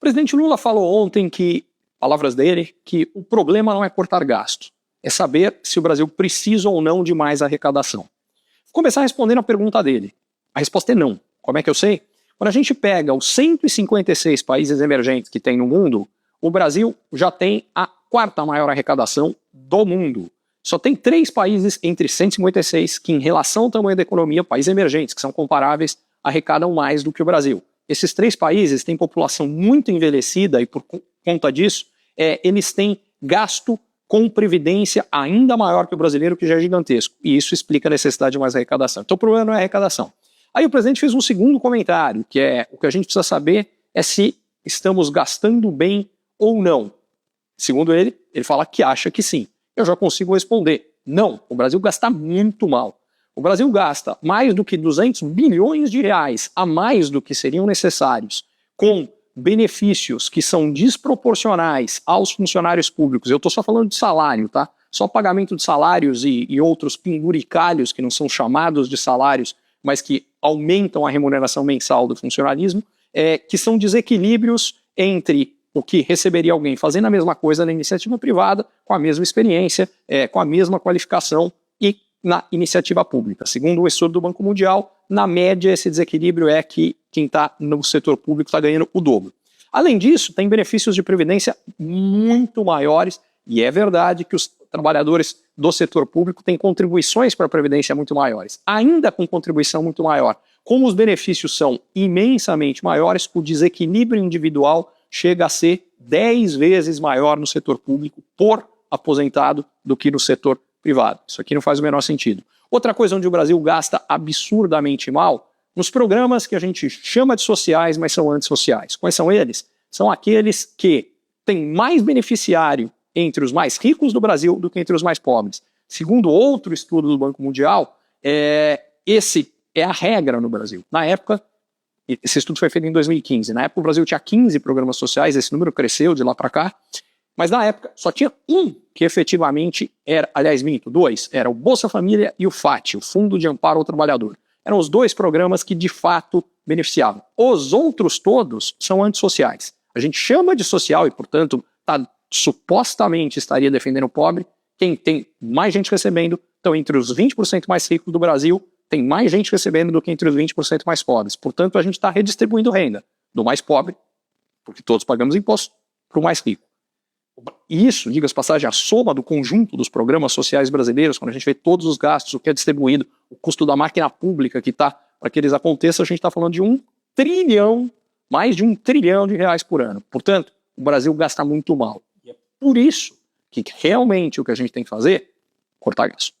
O presidente Lula falou ontem que, palavras dele, que o problema não é cortar gastos, é saber se o Brasil precisa ou não de mais arrecadação. Vou começar respondendo a pergunta dele. A resposta é não. Como é que eu sei? Quando a gente pega os 156 países emergentes que tem no mundo, o Brasil já tem a quarta maior arrecadação do mundo. Só tem 3 países entre 156 que, em relação ao tamanho da economia, países emergentes, que são comparáveis, arrecadam mais do que o Brasil. Esses 3 países têm população muito envelhecida e, por conta disso, eles têm gasto com previdência ainda maior que o brasileiro, que já é gigantesco. E isso explica a necessidade de mais arrecadação. Então o problema não é a arrecadação. Aí o presidente fez um segundo comentário, que é o que a gente precisa saber é se estamos gastando bem ou não. Segundo ele fala que acha que sim. Eu já consigo responder. Não, o Brasil gasta muito mal. O Brasil gasta mais do que 200 bilhões de reais a mais do que seriam necessários com benefícios que são desproporcionais aos funcionários públicos. Eu estou só falando de salário, tá? Só pagamento de salários e outros penduricalhos que não são chamados de salários, mas que aumentam a remuneração mensal do funcionalismo, que são desequilíbrios entre o que receberia alguém fazendo a mesma coisa na iniciativa privada, com a mesma experiência, com a mesma qualificação e na iniciativa pública. Segundo o estudo do Banco Mundial, na média esse desequilíbrio é que quem está no setor público está ganhando o dobro. Além disso, tem benefícios de previdência muito maiores, e é verdade que os trabalhadores do setor público têm contribuições para a previdência muito maiores. Ainda com contribuição muito maior, como os benefícios são imensamente maiores, o desequilíbrio individual chega a ser 10 vezes maior no setor público por aposentado do que no setor privado. Isso aqui não faz o menor sentido. Outra coisa onde o Brasil gasta absurdamente mal, nos programas que a gente chama de sociais, mas são antissociais. Quais são eles? São aqueles que têm mais beneficiário entre os mais ricos do Brasil do que entre os mais pobres. Segundo outro estudo do Banco Mundial, esse é a regra no Brasil. Na época, esse estudo foi feito em 2015, na época o Brasil tinha 15 programas sociais, esse número cresceu de lá para cá, mas na época só tinha um que efetivamente era, aliás, minto, 2, era o Bolsa Família e o FAT, o Fundo de Amparo ao Trabalhador. Eram os 2 programas que de fato beneficiavam. Os outros todos são antissociais. A gente chama de social e, portanto, supostamente estaria defendendo o pobre. Quem tem mais gente recebendo, então entre os 20% mais ricos do Brasil, tem mais gente recebendo do que entre os 20% mais pobres. Portanto, a gente está redistribuindo renda do mais pobre, porque todos pagamos imposto, para o mais rico. E isso, diga-se passagem, a soma do conjunto dos programas sociais brasileiros, quando a gente vê todos os gastos, o que é distribuído, o custo da máquina pública que está para que eles aconteçam, a gente está falando de 1 trilhão, mais de 1 trilhão de reais por ano. Portanto, o Brasil gasta muito mal. E é por isso que realmente o que a gente tem que fazer é cortar gasto.